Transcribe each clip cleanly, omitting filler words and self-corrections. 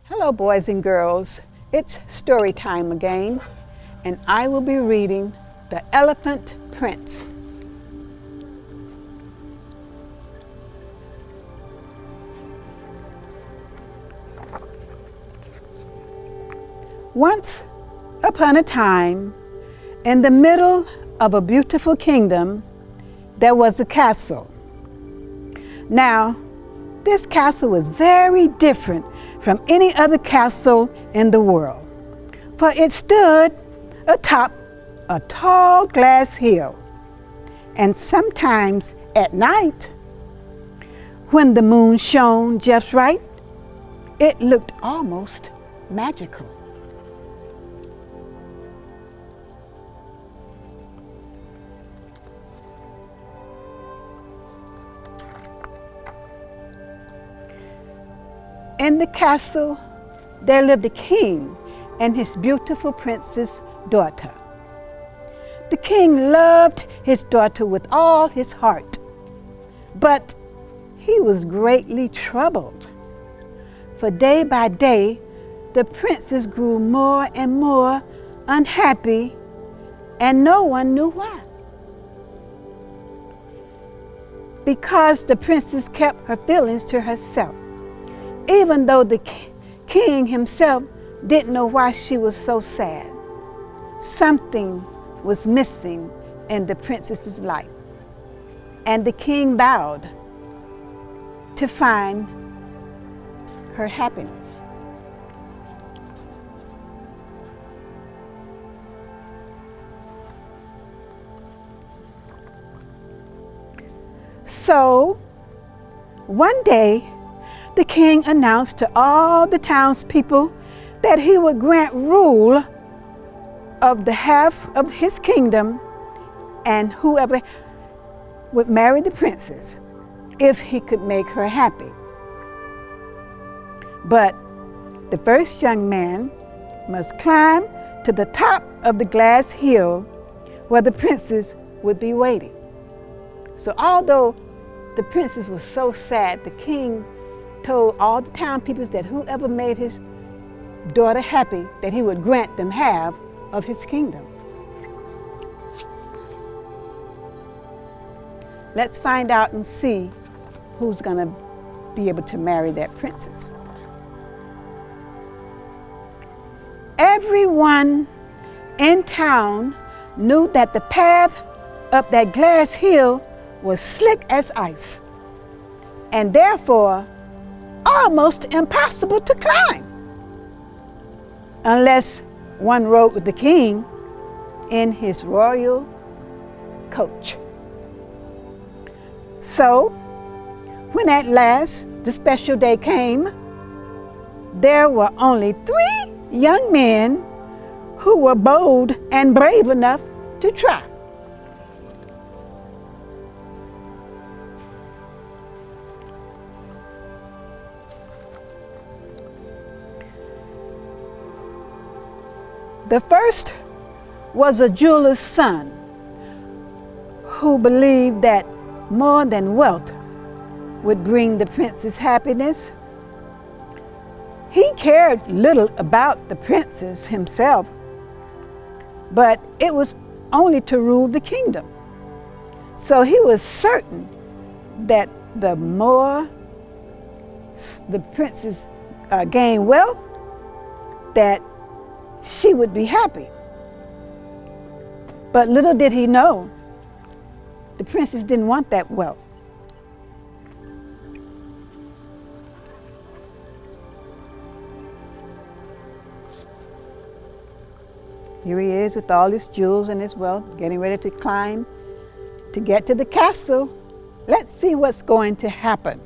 Hello, boys and girls. It's story time again, and I will be reading The Elephant Prince. Once upon a time, in the middle of a beautiful kingdom, there was a castle. Now, this castle was very different from any other castle in the world, for it stood atop a tall glass hill. And sometimes at night, when the moon shone just right, it looked almost magical. In the castle, there lived a king and his beautiful princess daughter. The king loved his daughter with all his heart, but he was greatly troubled. For day by day, the princess grew more and more unhappy, and no one knew why. Because the princess kept her feelings to herself, even though the king himself didn't know why she was so sad. Something was missing in the princess's life, and the king vowed to find her happiness. So, one day, the king announced to all the townspeople that he would grant rule of the half of his kingdom and whoever would marry the princess if he could make her happy. But the first young man must climb to the top of the glass hill where the princess would be waiting. So although the princess was so sad, the king told all the town people that whoever made his daughter happy, that he would grant them half of his kingdom. Let's find out and see who's going to be able to marry that princess. Everyone in town knew that the path up that glass hill was slick as ice, and therefore almost impossible to climb, unless one rode with the king in his royal coach. So, when at last the special day came, there were only 3 young men who were bold and brave enough to try. The first was a jeweler's son who believed that more than wealth would bring the princess happiness. He cared little about the princess himself, but it was only to rule the kingdom. So he was certain that the more the princess gained wealth, that she would be happy. But little did he know, the princess didn't want that wealth. Here he is with all his jewels and his wealth, getting ready to climb to get to the castle. Let's see what's going to happen.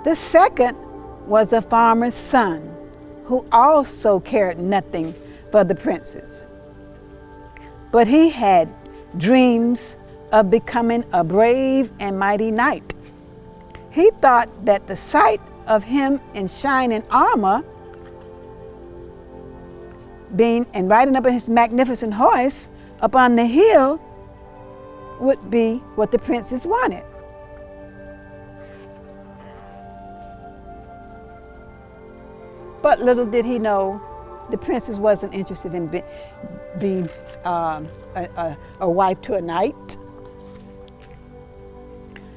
The second was a farmer's son who also cared nothing for the princess. But he had dreams of becoming a brave and mighty knight. He thought that the sight of him in shining armor, and riding up on his magnificent horse up on the hill, would be what the princess wanted. But little did he know, the princess wasn't interested in being a wife to a knight.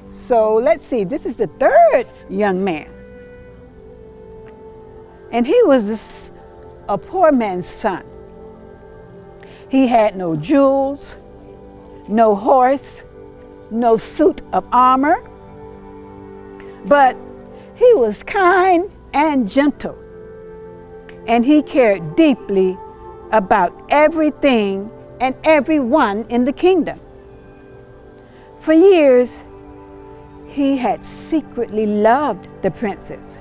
So let's see, this is the third young man. And he was a poor man's son. He had no jewels, no horse, no suit of armor, but he was kind and gentle, and he cared deeply about everything and everyone in the kingdom. For years, he had secretly loved the princess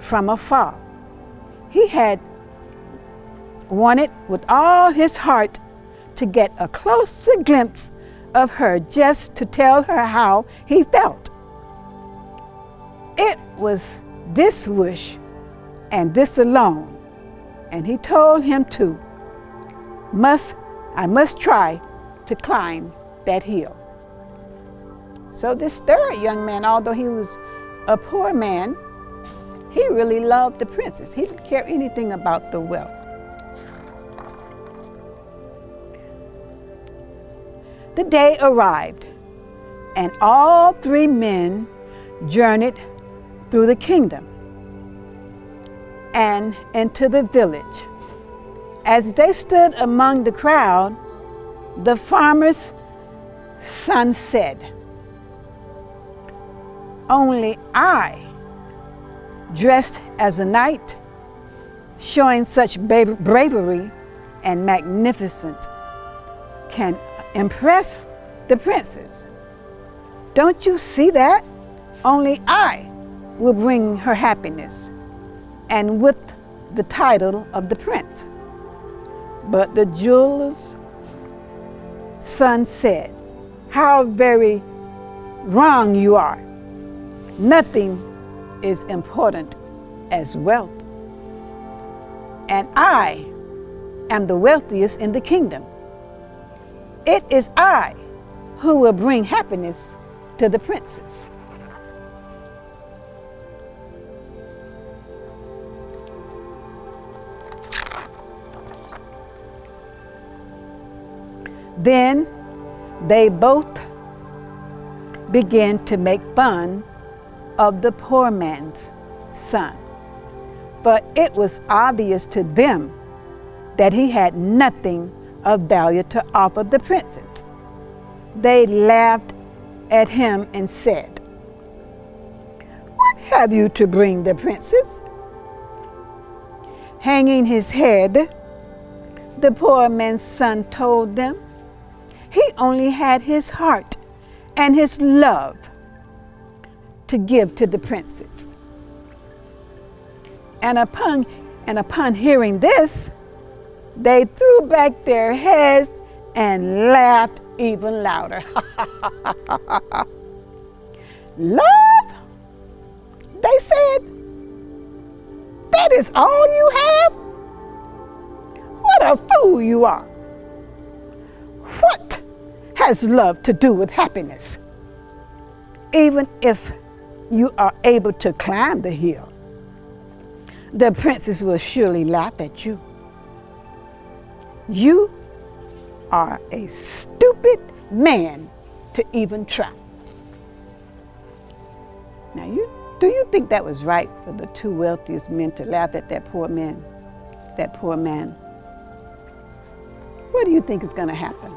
from afar. He had wanted with all his heart to get a closer glimpse of her, just to tell her how he felt. It was this wish and this alone, and he told him to, I must try to climb that hill. So this third young man, although he was a poor man, he really loved the princess. He didn't care anything about the wealth. The day arrived, and all three men journeyed through the kingdom and into the village. As they stood among the crowd, the farmer's son said, "Only I, dressed as a knight, showing such bravery and magnificence, can impress the princess. Don't you see that? Only I will bring her happiness, and with the title of the prince." But the jeweler's son said, "How very wrong you are. Nothing is important as wealth, and I am the wealthiest in the kingdom. It is I who will bring happiness to the princess." Then they both began to make fun of the poor man's son, but it was obvious to them that he had nothing of value to offer the princess. They laughed at him and said, "What have you to bring the princess?" Hanging his head, the poor man's son told them he only had his heart and his love to give to the princess. And upon hearing this, they threw back their heads and laughed even louder. "Love?" they said. "That is all you have? What a fool you are! What has love to do with happiness? Even if you are able to climb the hill, the princess will surely laugh at you. You are a stupid man to even try." Now, do you think that was right for the two wealthiest men to laugh at that poor man? What do you think is going to happen?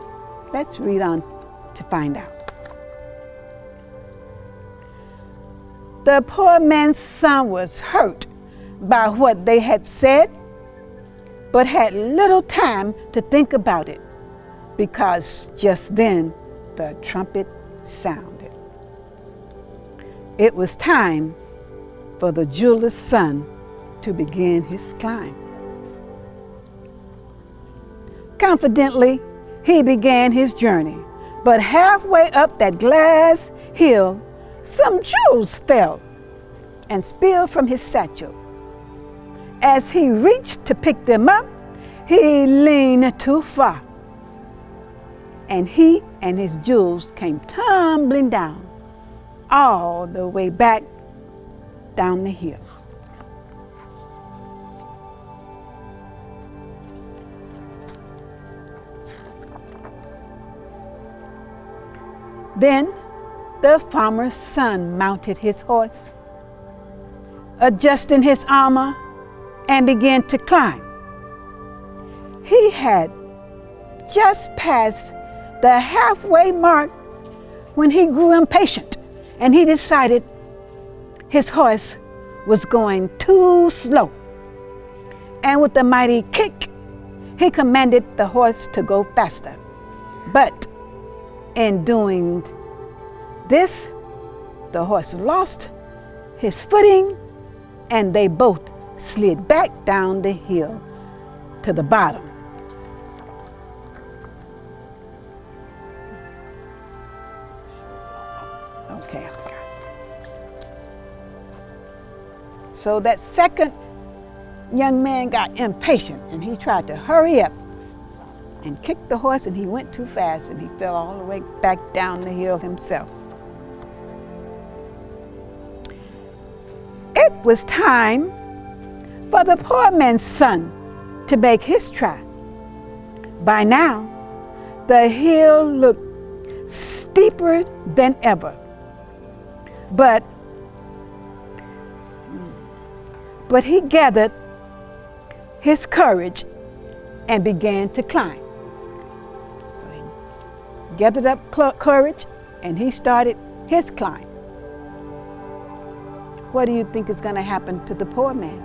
Let's read on to find out. The poor man's son was hurt by what they had said, but had little time to think about it, because just then the trumpet sounded. It was time for the jeweler's son to begin his climb. Confidently, he began his journey, but halfway up that glass hill, some jewels fell and spilled from his satchel. As he reached to pick them up, he leaned too far, and he and his jewels came tumbling down all the way back down the hill. Then the farmer's son mounted his horse, adjusting his armor, and began to climb. He had just passed the halfway mark when he grew impatient, and he decided his horse was going too slow. And with a mighty kick, he commanded the horse to go faster. But in doing this, the horse lost his footing, and they both slid back down the hill to the bottom. Okay. So that second young man got impatient, and he tried to hurry up and kicked the horse, and he went too fast, and he fell all the way back down the hill himself. It was time for the poor man's son to make his try. By now, the hill looked steeper than ever. But he gathered his courage and began to climb. So he gathered up courage and he started his climb. What do you think is going to happen to the poor man?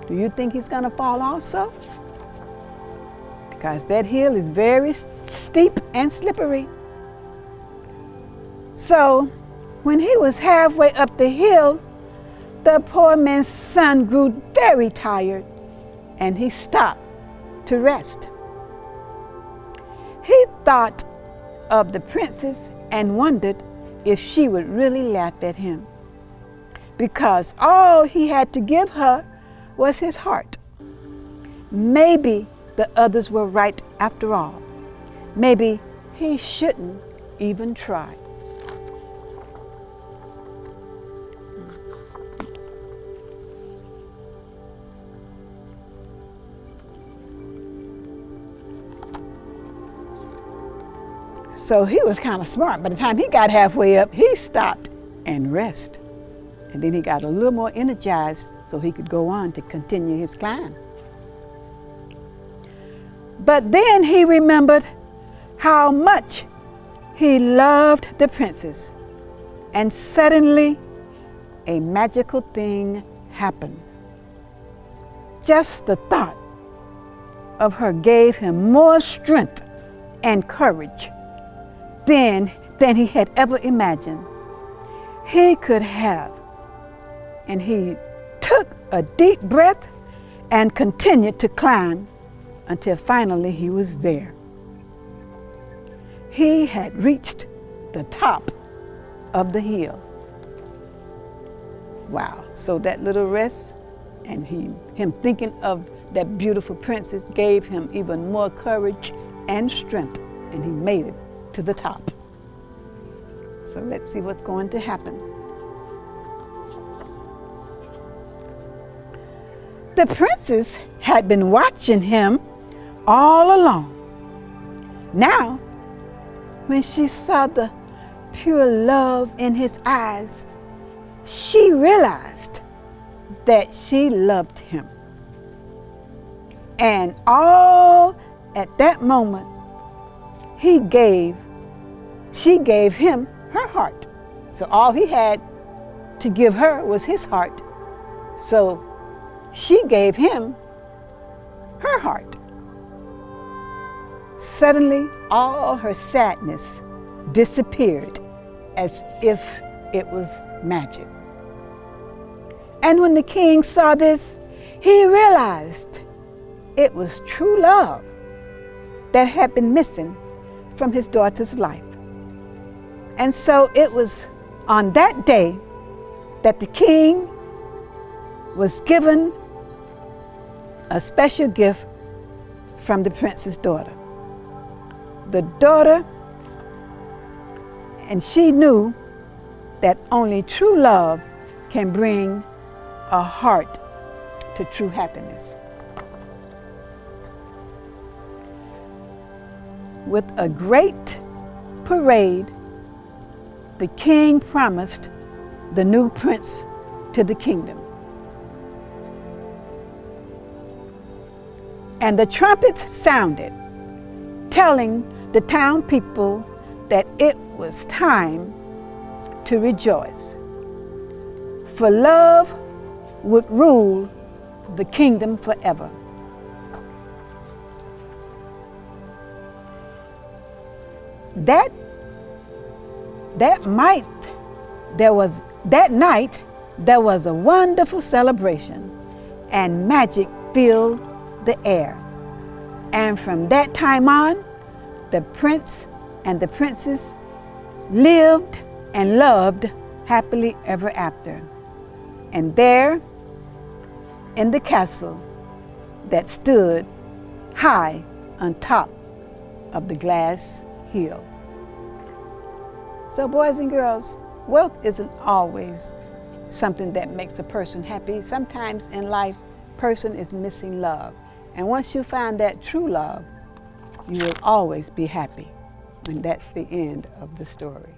Do you think he's going to fall also? Because that hill is very steep and slippery. So when he was halfway up the hill, the poor man's son grew very tired, and he stopped to rest. He thought of the princess and wondered if she would really laugh at him, because all he had to give her was his heart. Maybe the others were right after all. Maybe he shouldn't even try. So he was kind of smart. By the time he got halfway up, he stopped and rested. And then he got a little more energized so he could go on to continue his climb. But then he remembered how much he loved the princess. And suddenly, a magical thing happened. Just the thought of her gave him more strength and courage than he had ever imagined he could have. And he took a deep breath and continued to climb until finally he was there. He had reached the top of the hill. Wow, so that little rest and him thinking of that beautiful princess gave him even more courage and strength, and he made it to the top. So let's see what's going to happen. The princess had been watching him all along. Now, when she saw the pure love in his eyes, she realized that she loved him. And all at that moment, she gave him her heart. So all he had to give her was his heart. So she gave him her heart. Suddenly, all her sadness disappeared as if it was magic. And when the king saw this, he realized it was true love that had been missing from his daughter's life. And so it was on that day that the king was given a special gift from the prince's daughter. The daughter, and she knew that only true love can bring a heart to true happiness. With a great parade, the king promised the new prince to the kingdom. And the trumpets sounded, telling the town people that it was time to rejoice, for love would rule the kingdom forever. That night there was a wonderful celebration, and magic filled the air. And from that time on, the prince and the princess lived and loved happily ever after. And there, in the castle that stood high on top of the glass hill. So boys and girls, wealth isn't always something that makes a person happy. Sometimes in life, a person is missing love. And once you find that true love, you will always be happy. And that's the end of the story.